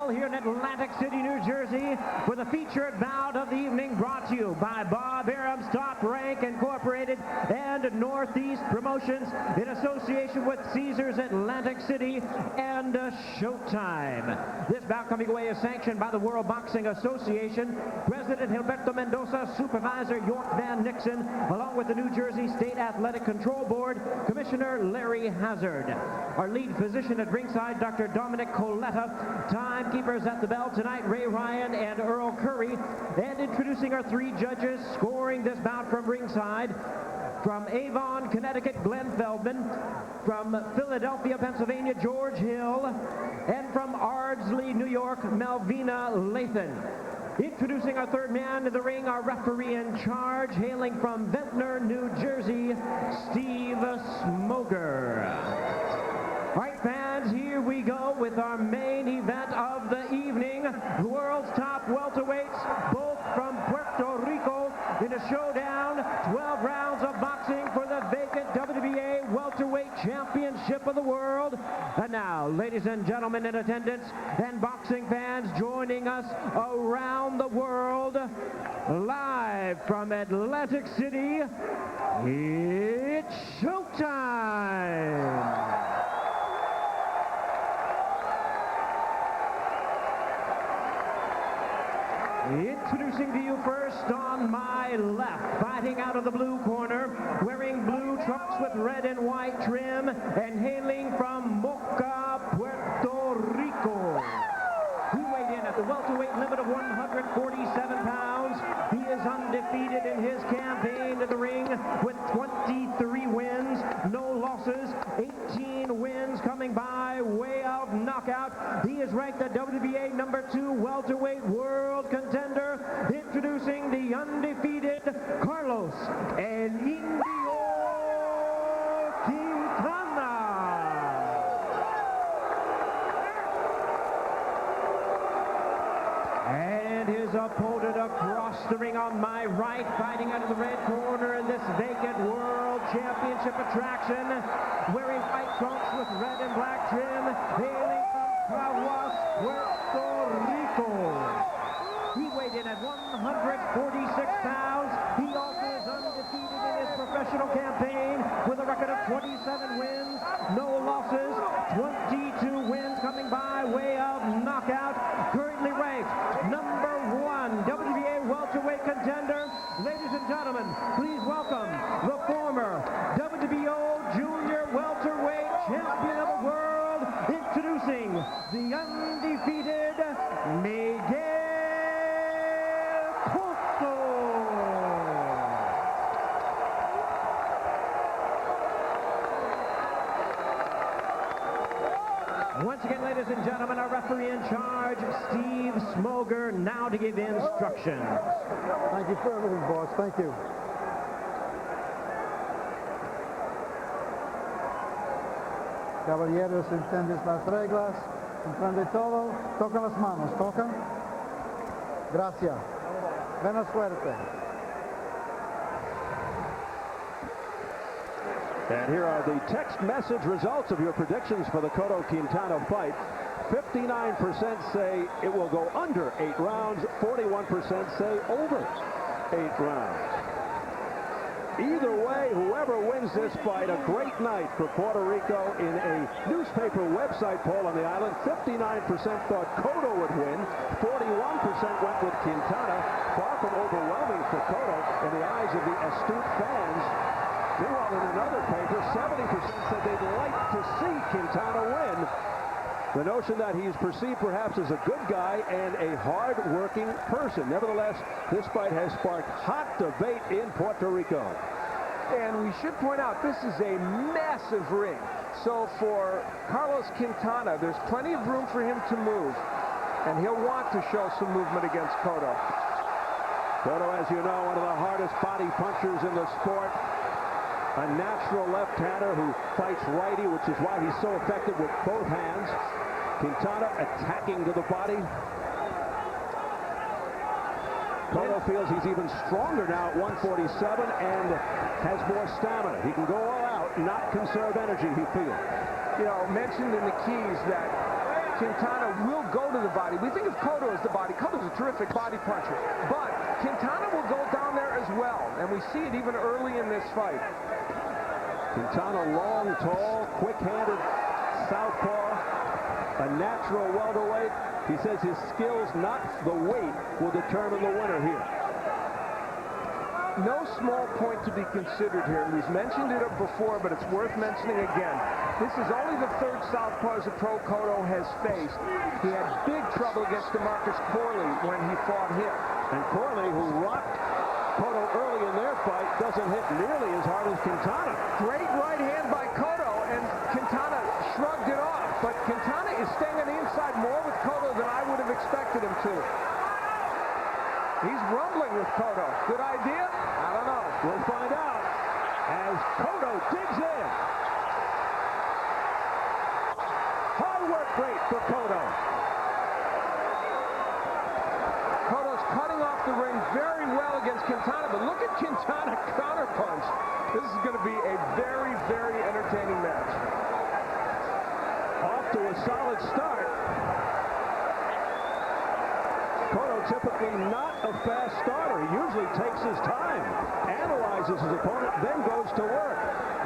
Here in Atlantic City, New Jersey, for the featured bout of the evening, brought to you by Bob Arum's Top Rank Incorporated and Northeast Promotions in association with Caesars Atlantic City and Showtime. This bout coming away is sanctioned by the World Boxing Association, President Gilberto Mendoza, Supervisor York Van Nixon, along with the New Jersey State Athletic Control Board, Commissioner Larry Hazard. Our lead physician at ringside, Dr. Dominic Coletta, timekeepers at the bell tonight, Ray Ryan and Earl Curry, and introducing our three judges scoring this bout from ringside. From Avon, Connecticut, Glenn Feldman. From Philadelphia, Pennsylvania, George Hill. And from Ardsley, New York, Malvina Lathan. Introducing our third man in the ring, our referee in charge, hailing from Ventnor, New Jersey, Steve Smoger. All right, fans, here we go with our main event of the evening. The world's top welterweights, both from Puerto Rico, in a showdown. 12 rounds of boxing for the vacant WBA welterweight championship of the world. And now, ladies and gentlemen in attendance and boxing fans joining us around the world, live from Atlantic City, it's showtime! Introducing to you first on my left, fighting out of the blue corner, wearing blue trunks with red and white trim, and hailing from Moca, Puerto Rico. He weighed in at the welterweight limit of 147 pounds. He is undefeated in his campaign to the ring with 23 wins, no losses, 18 wins coming by way of knockout. He is ranked the WBA #2 welterweight world contender, introducing the undefeated Carlos El Indio Quintana. And his opponent across the ring on my right, fighting out of the red corner in this vacant world championship attraction, wearing white trunks with red and black trim, hailing from Caguas, Puerto Rico. He weighed in at 146 pounds. He also is undefeated in his professional campaign with a record of 27 wins, no losses, 22 wins coming by way of knockout. Currently ranked #1 WBA welterweight contender. Ladies and gentlemen, please welcome the former WBO junior welterweight champion of the world, introducing the undefeated Miguel Cotto. Once again, ladies and gentlemen, our referee in charge, Steve Smoger, now to give instructions. Thank you for everything, boss. Thank you. Caballeros, entiendes las reglas, comprende todo, tocan las manos, tocan. Gracias. Buena suerte. And here are the text message results of your predictions for the Cotto Quintana fight. 59% say it will go under 8 rounds. 41% say over 8 rounds. Either way, whoever wins this fight, a great night for Puerto Rico. In a newspaper website poll on the island, 59% thought Cotto would win. 41% went with Quintana. Far from overwhelming for Cotto in the eyes of the astute fans. Meanwhile, in another paper, 70% said they'd like to see Quintana win. The notion that he's perceived perhaps as a good guy and a hard-working person. Nevertheless, this fight has sparked hot debate in Puerto Rico. And we should point out, this is a massive ring. So for Carlos Quintana, there's plenty of room for him to move. And he'll want to show some movement against Cotto. Cotto, as you know, one of the hardest body punchers in the sport. A natural left-hander who fights righty, which is why he's so effective with both hands. Quintana attacking to the body. Cotto feels he's even stronger now at 147 and has more stamina. He can go all out, not conserve energy, he feels. You know, mentioned in the keys that Quintana will go to the body. We think of Cotto as the body. Cotto's a terrific body puncher. But Quintana will go down there as well. And we see it even early in this fight. Quintana, long, tall, quick-handed southpaw, a natural welterweight. He says his skills, not the weight, will determine the winner here. No small point to be considered here. We've mentioned it before, but it's worth mentioning again. This is only the third southpaw the Pro Cotto has faced. He had big trouble against DeMarcus Corley when he fought him. And Corley, who rocked Cotto early in their fight, doesn't hit nearly as hard as Quintana. Great right hand by Cotto, and Quintana shrugged it off. But Quintana is staying on the inside more with Cotto than I would have expected him to. He's rumbling with Cotto. Good idea? I don't know. We'll find out as Cotto digs in. Hard work rate for Cotto. Cotto's cutting off the ring very well against Quintana, but look at Quintana counterpunch. This is going to be a very, very entertaining match. Off to a solid start. Cotto typically not a fast starter. He usually takes his time, analyzes his opponent, then goes to work.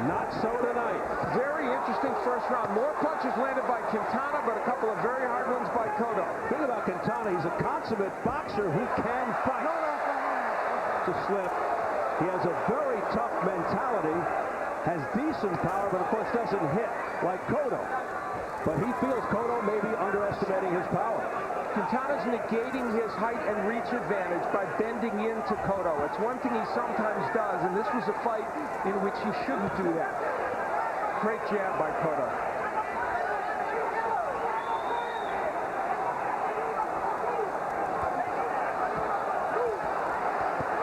Not so tonight. Very interesting first round. More punches landed by Quintana, but a couple of very hard ones by Cotto. Think about Quintana. He's a consummate boxer who can fight. To slip. He has a very tough mentality, has decent power, but of course doesn't hit like Cotto. But he feels Cotto may be underestimating his power. Quintana's negating his height and reach advantage by bending into Cotto. It's one thing he sometimes does, and this was a fight in which he shouldn't do that. Great jab by Cotto.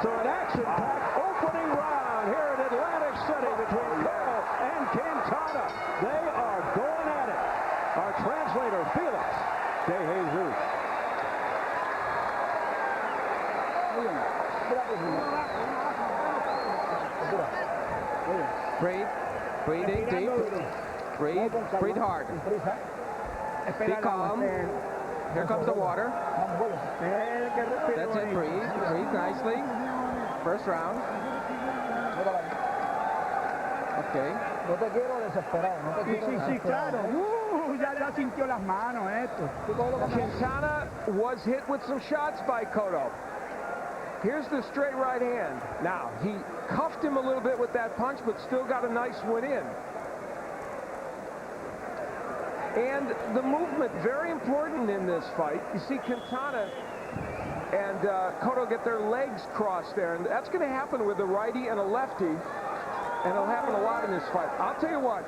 So an action-packed opening round here in Atlantic City between Cotto and Quintana. They are going at it. Our translator, Felix De Jesus. Breathing deep. Breathe hard. Be calm. Here comes the water. That's it. Breathe nicely. First round. Okay. No te quiero desesperar, no te quiero Sí, claro. Ya sintió las manos esto. Quintana was hit with some shots by Cotto. Here's the straight right hand. Now, he cuffed him a little bit with that punch, but still got a nice one in. And the movement, very important in this fight. You see Quintana and Cotto get their legs crossed there, and that's going to happen with a righty and a lefty, and it'll happen a lot in this fight. I'll tell you what,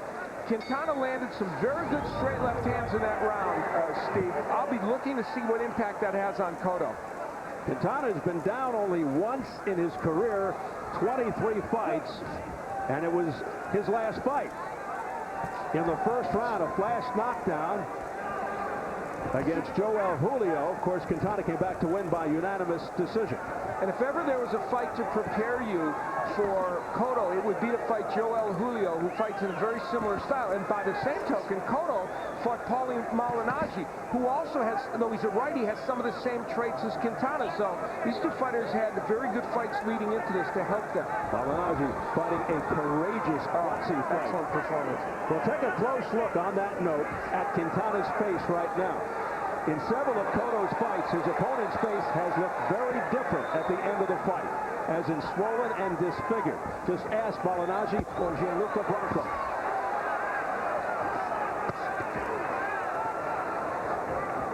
Quintana landed some very good straight left hands in that round, Steve. I'll be looking to see what impact that has on Cotto. Quintana has been down only once in his career, 23 fights, and it was his last fight. In the first round, a flash knockdown against Joel Julio. Of course, Quintana came back to win by unanimous decision. And if ever there was a fight to prepare you for Cotto, it would be to fight Joel Julio, who fights in a very similar style. And by the same token, Cotto fought Paulie Malignaggi, who also has, though he's a righty, has some of the same traits as Quintana. So these two fighters had very good fights leading into this to help them. Malignaggi fighting a courageous boxing fight. Excellent performance. We'll take a close look on that note at Quintana's face right now. In several of Cotto's fights, his opponent's face has looked very different at the end of the fight, as in swollen and disfigured. Just ask Malignaggi or Gianluca Blanco.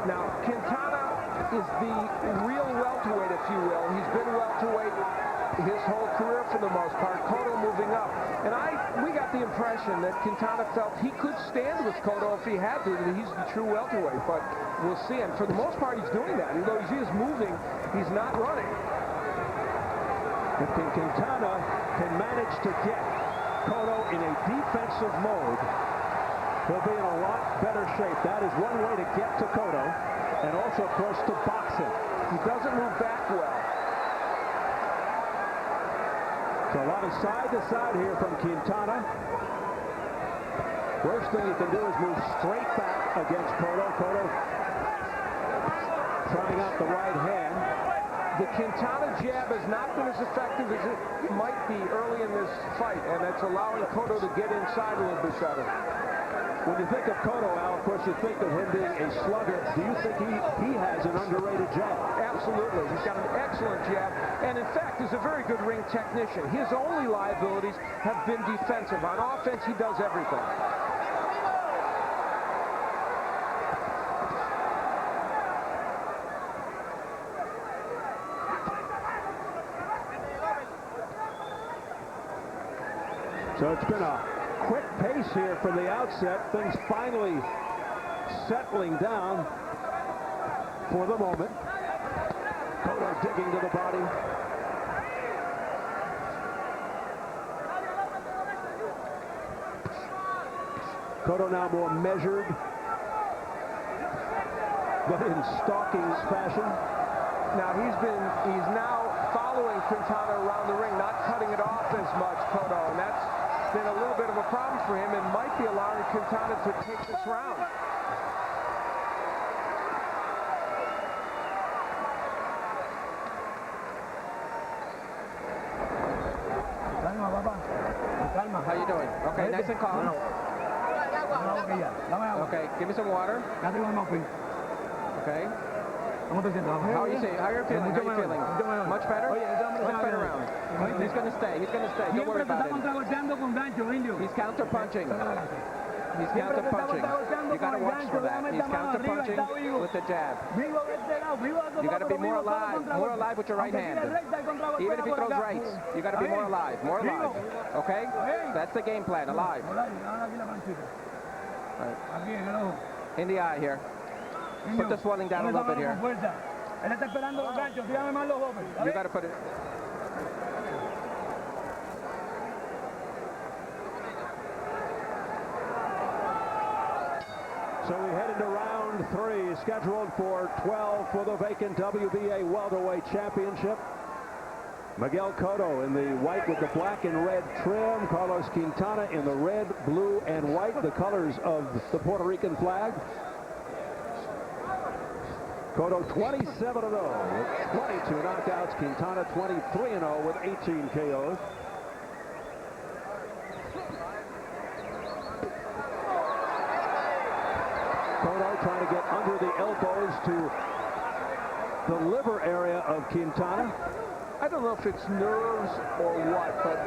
Now, Quintana is the real welterweight, if you will. He's been welterweight his whole career for the most part. Cotto moving up. And we got the impression that Quintana felt he could stand with Cotto if he had to, that he's the true welterweight. But we'll see. And for the most part, he's doing that. Although he is moving, he's not running. If Quintana can manage to get Cotto in a defensive mode, he'll be in a lot better shape. That is one way to get to Cotto, and also, of course, to box him. He doesn't move back well. So a lot of side to side here from Quintana. Worst thing you can do is move straight back against Cotto. Cotto trying out the right hand. The Quintana jab has not been as effective as it might be early in this fight, and that's allowing Cotto to get inside a little bit better. When you think of Cotto, Al, of course, you think of him being a slugger. Do you think he has an underrated jab? Absolutely. He's got an excellent jab, and in fact, is a very good ring technician. His only liabilities have been defensive. On offense, he does everything. So it's been a quick pace here from the outset. Things finally settling down for the moment. Cotto digging to the body. Cotto now more measured, but in stalking fashion. Now he's now following Quintana around the ring, not cutting it off as much, Cotto, and that's been a little bit of a problem for him and might be allowing Quintana to take this round. Calma, papá. Calma. How you doing? Okay, nice and calm. Okay, give me some water. Okay. How are you feeling? How are you feeling? Much better? Much better round. He's going to stay. He's going to stay. Don't worry about it. He's counter-punching. He's counter-punching. You got to watch for that. He's counter-punching with the jab. You got to be more alive with your right hand. Even if he throws rights, you got to be more alive. Okay? That's the game plan. Alive. Right. In the eye here. Put the swelling down a little bit here. You got to put it. So we head into round 3, scheduled for 12 for the vacant WBA welterweight championship. Miguel Cotto in the white with the black and red trim. Carlos Quintana in the red, blue, and white, the colors of the Puerto Rican flag. Cotto 27-0 with 22 knockouts. Quintana 23-0 with 18 KOs. Cotto trying to get under the elbows to the liver area of Quintana. I don't know if it's nerves or what, but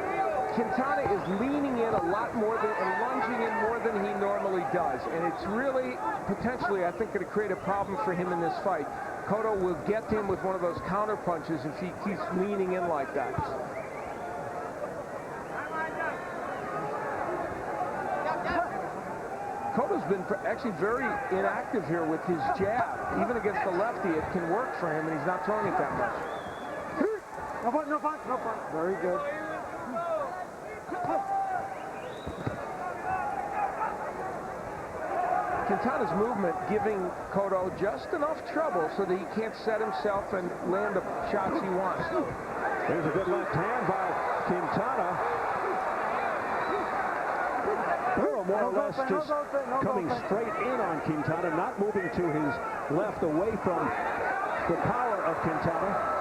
Quintana is leaning in a lot more and lunging in more than he normally does. And it's really, potentially, I think, going to create a problem for him in this fight. Cotto will get him with one of those counter punches if he keeps leaning in like that. Cotto's been actually very inactive here with his jab. Even against the lefty, it can work for him, and he's not throwing it that much. No punch, no punch, no punch. Very good. Quintana's movement giving Cotto just enough trouble so that he can't set himself and land the shots he wants. There's a good left hand by Quintana. Cotto more or less just coming straight in on Quintana, not moving to his left away from the power of Quintana.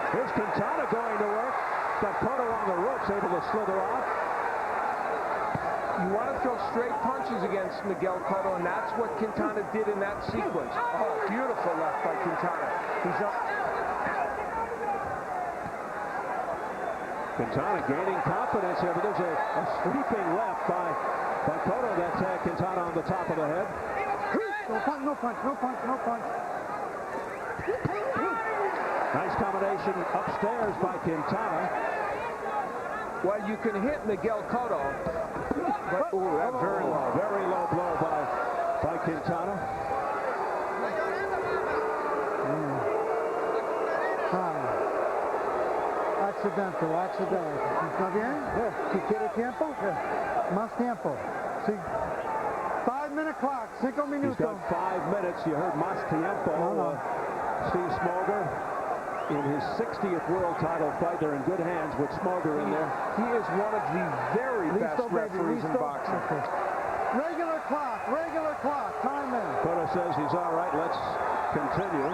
Here's Quintana going to work. Got Cotto on the ropes, able to slither off. You want to throw straight punches against Miguel Cotto, and that's what Quintana did in that sequence. Oh, beautiful left by Quintana. He's up. Quintana gaining confidence here, but there's a sweeping left by Cotto that tagged Quintana on the top of the head. No punch, no punch, no punch, no punch. Nice combination upstairs by Quintana. Well, you can hit Miguel Cotto, but that's very low. Very low blow by Quintana. Accidental. ¿Está bien? Si quiere tiempo, más tiempo. Sí. 5-minute clock, 5 minutos. He's got 5 minutes. You heard más tiempo. No. Steve Smolder. in his 60th world title fight. They're in good hands with Smoger in there. He is one of the very best referees in boxing. Regular clock, time in. Cotto says he's all right. Let's continue.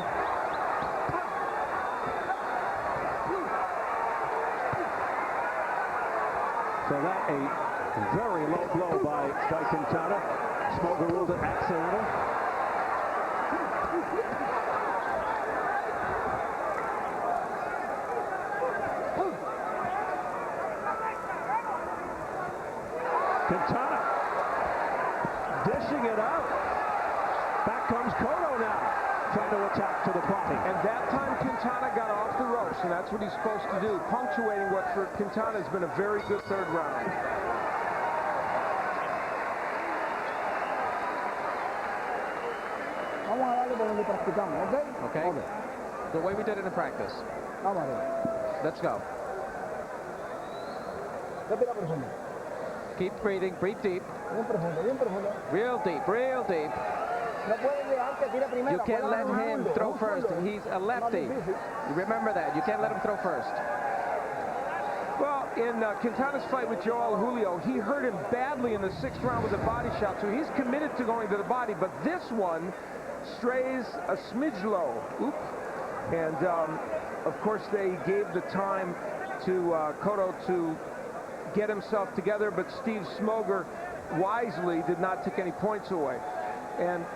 So that a very low blow by Quintana. Smoger ruled it accidental. Quintana dishing it out. Back comes Cotto now, trying to attack to the body. And that time Quintana got off the ropes, and that's what he's supposed to do, punctuating what for Quintana has been a very good third round. Vamos a darle por donde practicamos, ¿ok? Okay. The way we did it in practice. Vamos a ver. Let's go. Respira profundo. Keep breathing. Breathe deep. Bien profundo, bien profundo. Real deep. Real deep. No puedes dejar que tire primero. You can't let him throw Un first. segundo. He's a lefty. Remember that. You can't let him throw first. Well, in Quintana's fight with Joel Julio, he hurt him badly in the 6th round with a body shot, so he's committed to going to the body. But this one strays a smidge low. Oop. And, of course, they gave the time to Cotto to get himself together, but Steve Smoger wisely did not take any points away. And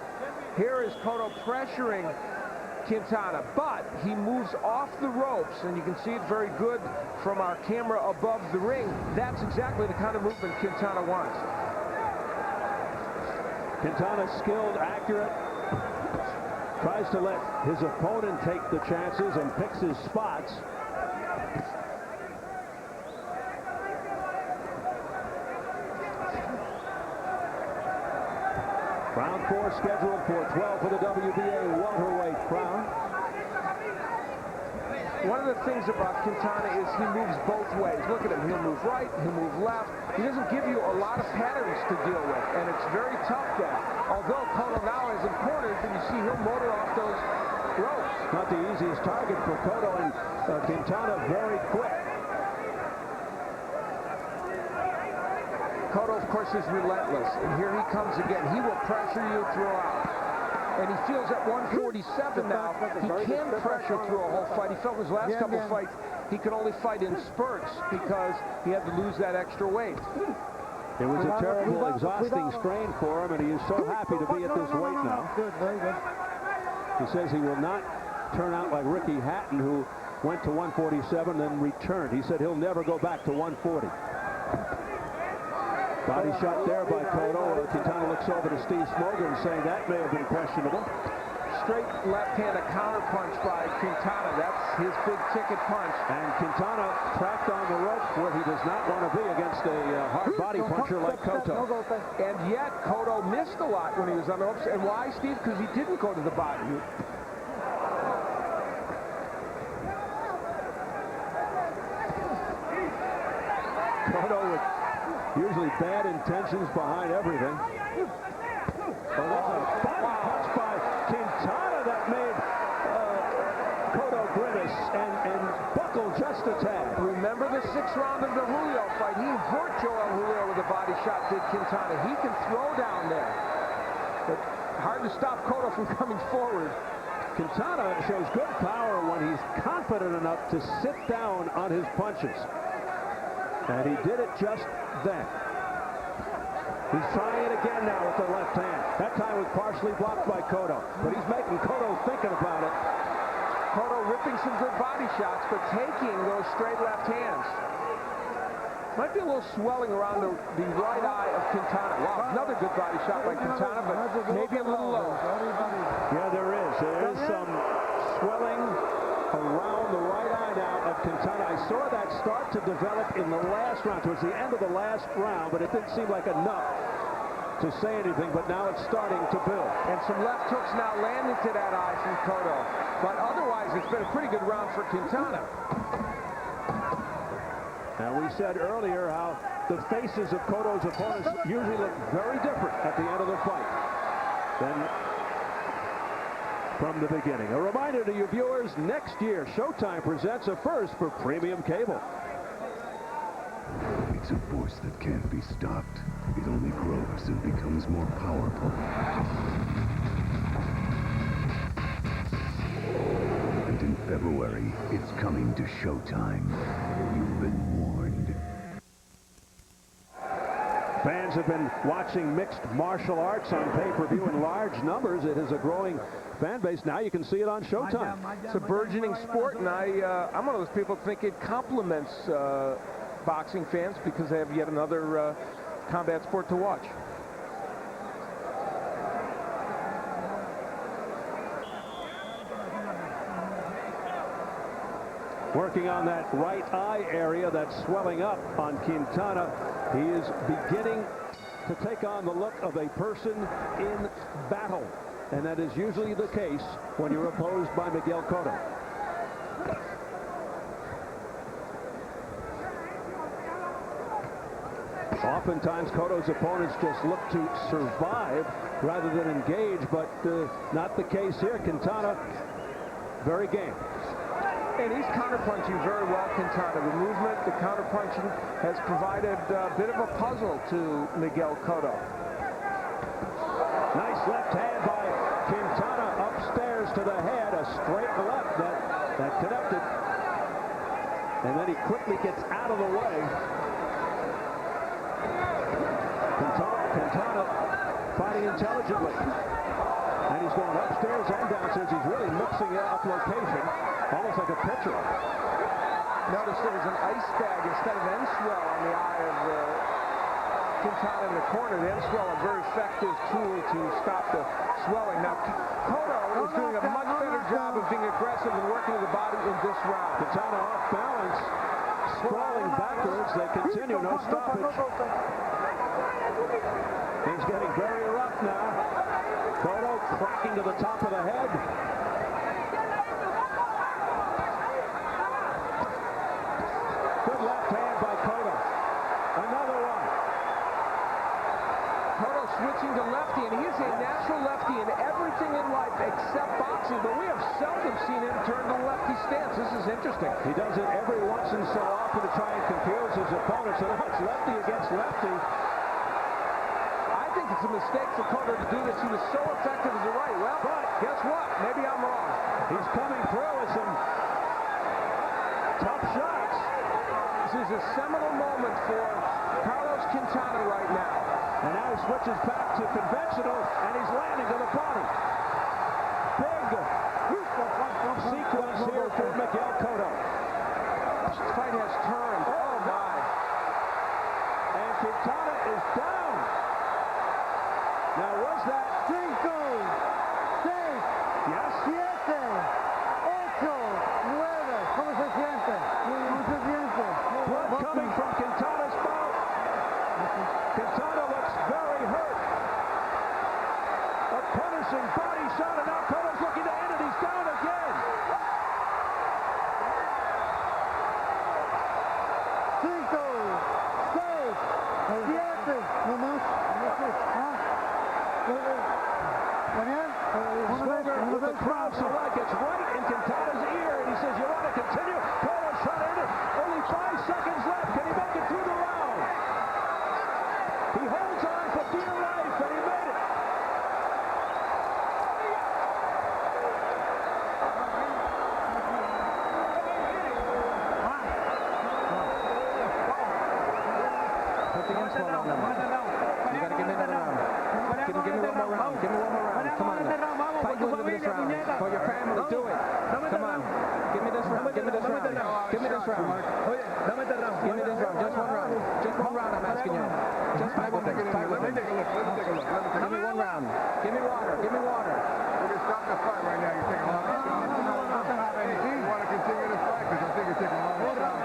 here is Cotto pressuring Quintana, but he moves off the ropes, and you can see it very good from our camera above the ring. That's exactly the kind of movement Quintana wants. Quintana's skilled, accurate, tries to let his opponent take the chances and picks his spots. Round 4 scheduled for 12 for the WBA welterweight crown. One of the things about Quintana is he moves both ways. Look at him. He'll move right, he'll move left. He doesn't give you a lot of patterns to deal with, and it's very tough then. Although Cotto now has him cornered, and you see he'll motor off those ropes. Not the easiest target for Cotto, and Quintana very quick. Cotto, of course, is relentless, and here he comes again. He will pressure you throughout. And he feels at 147 now, he can pressure through a whole fight. He felt his last couple fights, he could only fight in spurts because he had to lose that extra weight. It was a terrible, exhausting strain for him, and he is so happy to be at this weight now. Good, very good. He says he will not turn out like Ricky Hatton, who went to 147 and returned. He said he'll never go back to 140. Body shot there by Cotto. Quintana looks over to Steve Smoger and saying that may have been questionable. Straight left hand, a counter punch by Quintana. That's his big ticket punch. And Quintana trapped on the rope where he does not want to be against a hard body puncher like Cotto. And yet Cotto missed a lot when he was on the ropes. And why, Steve? Because he didn't go to the body. Cotto with usually bad intentions behind everything. Oh, that's a body punch by Quintana that made Cotto grimace and buckle just a tad. Remember the 6th round of the Julio fight? He hurt Joel Julio with a body shot, did Quintana. He can throw down there. But hard to stop Cotto from coming forward. Quintana shows good power when he's confident enough to sit down on his punches. And he did it just then. He's trying it again now with the left hand. That time was partially blocked by Cotto. But he's making Cotto thinking about it. Cotto ripping some good body shots, but taking those straight left hands. Might be a little swelling around the right eye of Quintana. Wow, another good body shot by Quintana, but maybe a little low. Yeah, there is. There is some swelling around the right eye now of Quintana. I saw that start to develop in the last round, towards the end of the last round, but it didn't seem like enough to say anything, but now it's starting to build. And some left hooks now landing to that eye from Cotto. But otherwise, it's been a pretty good round for Quintana. Now, we said earlier how the faces of Cotto's opponents usually look very different at the end of the fight. Then from the beginning. A reminder to you viewers, next year, Showtime presents a first for premium cable. It's a force that can't be stopped. It only grows and becomes more powerful. And in February, it's coming to Showtime. You've been warned. Fans have been watching mixed martial arts on pay-per-view in large numbers. It is a growing fan base. Now you can see it on Showtime. It's a burgeoning sport, and I'm one of those people who think it complements boxing fans because they have yet another combat sport to watch. Working on that right eye area that's swelling up on Quintana. He is beginning to take on the look of a person in battle. And that is usually the case when you're opposed by Miguel Cotto. Oftentimes, Cotto's opponents just look to survive rather than engage, but not the case here. Quintana, very game. And he's counterpunching very well, Quintana. The movement, the counterpunching has provided a bit of a puzzle to Miguel Cotto. Nice left hand by Quintana upstairs to the head. A straight left that connected. And then he quickly gets out of the way. Quintana fighting intelligently. And he's going upstairs and downstairs. He's really mixing it up location, almost like a pitcher. Notice there was an ice bag instead of end swell on the eye of Quintana in the corner. The end swell, a very effective tool to stop the swelling. Now, Cotto is doing a much better job of being aggressive and working to the body in this round. Quintana off balance, sprawling backwards. They continue, no stoppage. He's getting very rough now. Cotto cracking to the top of the head. Good left hand by Cotto. Another one. Cotto switching to lefty, and he is a natural lefty in everything in life except boxing, but we have seldom seen him turn to the lefty stance. This is interesting. He does it every once in so often to try and confuse his opponents. So now it's lefty against lefty. I think it's a mistake for Cotto to do this. He was so effective as a right. Well, but guess what? Maybe I'm wrong. He's coming through with some tough shots. This is a seminal moment for Carlos Quintana right now. And now he switches back to conventional, and he's landing to the body. Big sequence here for Miguel Cotto. This fight has turned. Oh, my. And Quintana is down. Now, was that 5, 6, yes? 7, 8, 9. ¿Cómo se siente? ¿Cómo se siente? Blood coming from Quintana's mouth. Quintana looks very hurt. A punishing body shot, and now Cotto's looking to end it. He's down again. 5, 6, 7. No más. Swoger with the crowd select. It's right in Quintana's ear, and he says, "You want to continue?" Cotto's trying to end it. Only 5 seconds left. Can he make it through the round? He holds on for dear life, and he made it. Put the insult on them. You got to give me another round. Give me one more round. Give me one more round. Come on. Fight you into this round. For your family, do it. Come on. Give me this round. Give me this round. Give me this round. Give me this round. Just one round. Just one round, I'm asking you. Just fight with me. Fight with me. Give me one round. Give me water. Give me water. We're going to stop the fight right now. You're taking a lot of shots. You want to continue this fight because I think you're taking a lot of shots.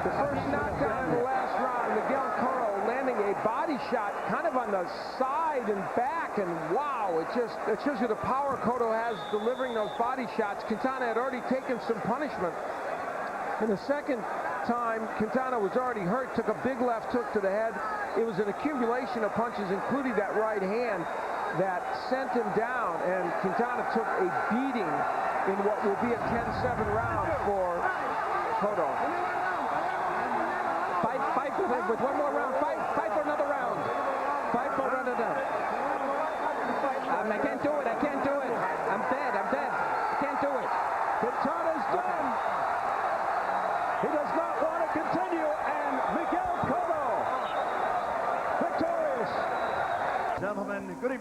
The first knockdown in the last round, Miguel Cotto landing a body shot kind of on the side and back, and wow, it shows you the power Cotto has delivering those body shots. Quintana had already taken some punishment. And the second time, Quintana was already hurt, took a big left hook to the head. It was an accumulation of punches, including that right hand. that sent him down, and Quintana took a beating in what will be a 10-7 round for Cotto. Fight with one more round. Fight for another round. Fight for another round. I can't do it. I can't do it. I'm dead. I can't do it. Quintana's done. He does not want to continue, and Miguel Cotto victorious. Gentlemen, good evening.